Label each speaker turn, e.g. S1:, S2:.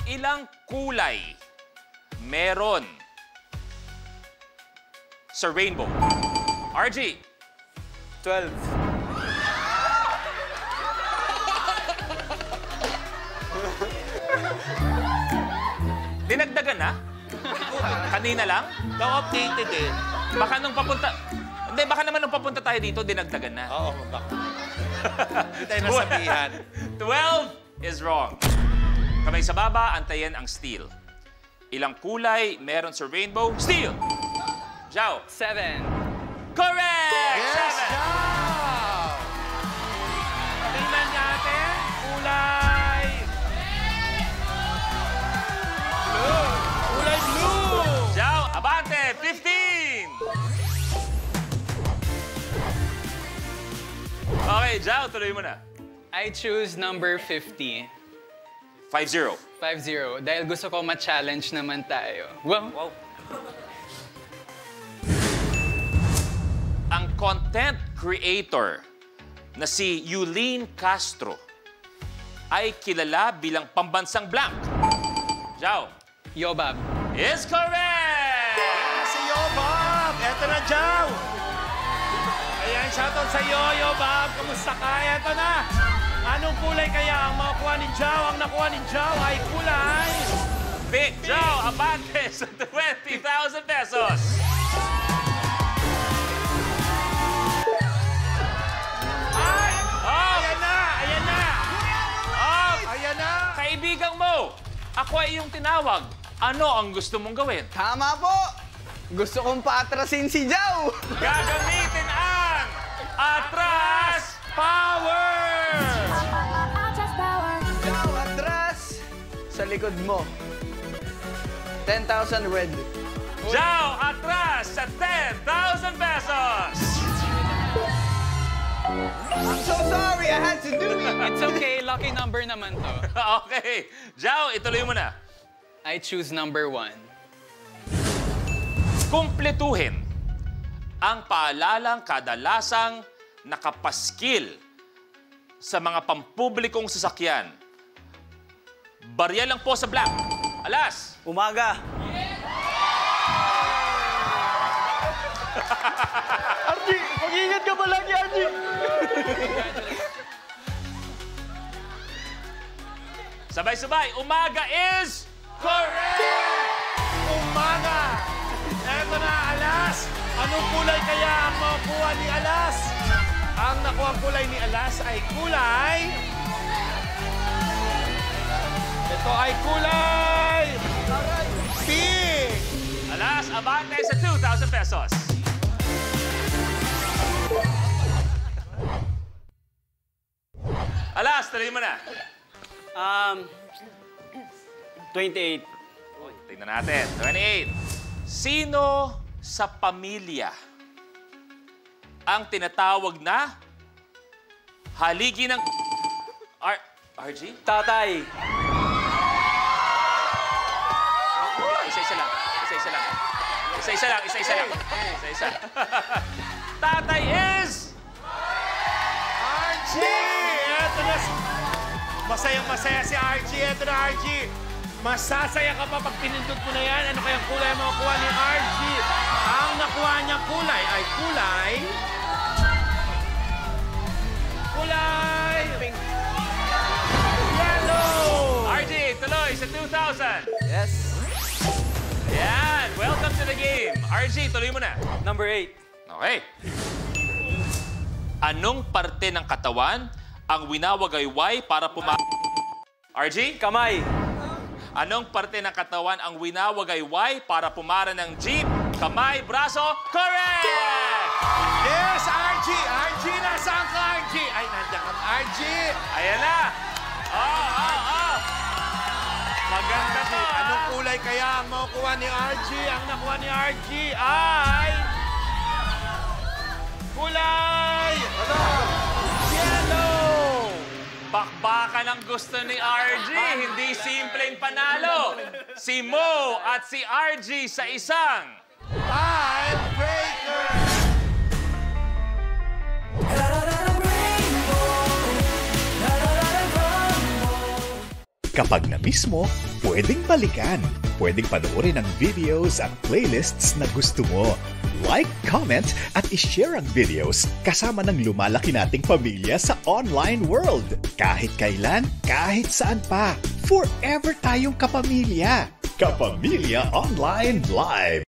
S1: Ilang kulay meron sa rainbow? RG.
S2: 12.
S1: Dinagdagan na? Kanina lang?
S2: Na-updated eh.
S1: Baka nung papunta... Hindi, baka naman nung papunta tayo dito, dinagdagan na.
S2: Oo, baka. Hindi tayo nasabihan.
S1: 12 is wrong. Kamay sa baba, antayin ang steel. Ilang kulay meron sa rainbow? Steel! Zhao.
S3: 7.
S1: Correct!
S2: Yes,
S1: 7.
S2: Zhao!
S4: Tingnan natin. Kulay. Blue. Kulay blue.
S1: Zhao, abante! 15! Okay, Zhao, tuloy mo na.
S3: I choose number 50.
S1: 5-0.
S3: 5-0. Dahil gusto ko ma-challenge naman tayo. Wow.
S1: Ang content creator na si Yulene Castro ay kilala bilang pambansang blank. Zhao.
S3: Yobab.
S1: Is correct!
S4: Si Yobab. Eto na, Zhao. Ayan, shoutout sa iyo, Yobab. Kamusta ka? Eto na. Anong kulay kaya ang makuha ni Zhao? Ang nakuha ni Zhao ay kulay...
S1: Big Zhao, abante sa 20,000 pesos.
S4: Ay!
S1: Oh!
S4: Ayan na! Ayan na!
S1: Oh!
S4: Ayan na!
S1: Kaibigang mo, ako ay iyong tinawag. Ano ang gusto mong gawin?
S5: Tama po! Gusto kong paatrasin si Zhao!
S1: Gagamitin ang Atras Power!
S5: Zhao, atras! Sa likod mo. 10,000 red.
S1: Zhao, atras sa 10,000 pesos!
S5: I'm so sorry, I had to do it!
S3: It's okay. Lucky number naman to.
S1: Okay. Zhao, ituloy mo na.
S3: I choose number 1.
S1: Kumpletuhin ang paalalang kadalasang nakapaskil sa mga pampublikong sasakyan. Barya lang po sa black. Alas!
S5: Umaga.
S4: Archie! Mag-ingat ka ba lagi, Archie?
S1: Sabay-sabay, umaga is correct!
S4: Umaga! Eto na, Alas! Anong kulay kaya ang makuha ni Alas? Ang nakuha kulay ni Alas ay kulay... Ito ay kulay... Pink!
S1: Alas, abante sa 2,000 pesos. Alas, tuloy mo na.
S5: 28.
S1: Tingnan natin. 28. Sino sa pamilya ang tinatawag na haligi ng... RG?
S5: Tatay.
S1: Isa-isa lang. Isa-isa lang. Isa-isa lang. Isa-isa lang. Isa-isa. Tatay is...
S4: Archie! Eto na. Masayang-masaya si Archie. Eto na, Archie. Masasaya ka pa pag pinindot mo na yan. Ano kayang kulay ang makukuha ni Archie? Ang nakuha niyang kulay ay kulay... Kulay... Yellow!
S1: RG, tuloy sa 2,000.
S5: Yes.
S1: Ayan. Welcome to the game. RG, tuloy mo na.
S5: Number 8.
S1: Okay. Anong parte ng katawan ang winawagayway para RG?
S5: Kamay.
S1: Anong parte ng katawan ang winawagayway para pumara ng jeep? Kamay, braso, correct!
S4: Yes, Archie! Archie, nasaan ka, Archie? Ay, nandiyan ka, Archie!
S1: Ayan na! Maganda to,
S4: Anong kulay kaya ang makukuha ni Archie? Ang nakuha ni Archie ay... Kulay! Yellow!
S1: Bakbakan ang gusto ni RG, hindi simpleng panalo. Si Mo at si RG sa isang...
S4: Tiebreaker!
S6: Kapag na-miss mo, pwedeng balikan. Pwedeng panoorin ang videos at playlists na gusto mo. Like, comment, at ishare ang videos kasama ng lumalaki nating pamilya sa online world. Kahit kailan, kahit saan pa. Forever tayong kapamilya. Kapamilya Online Live.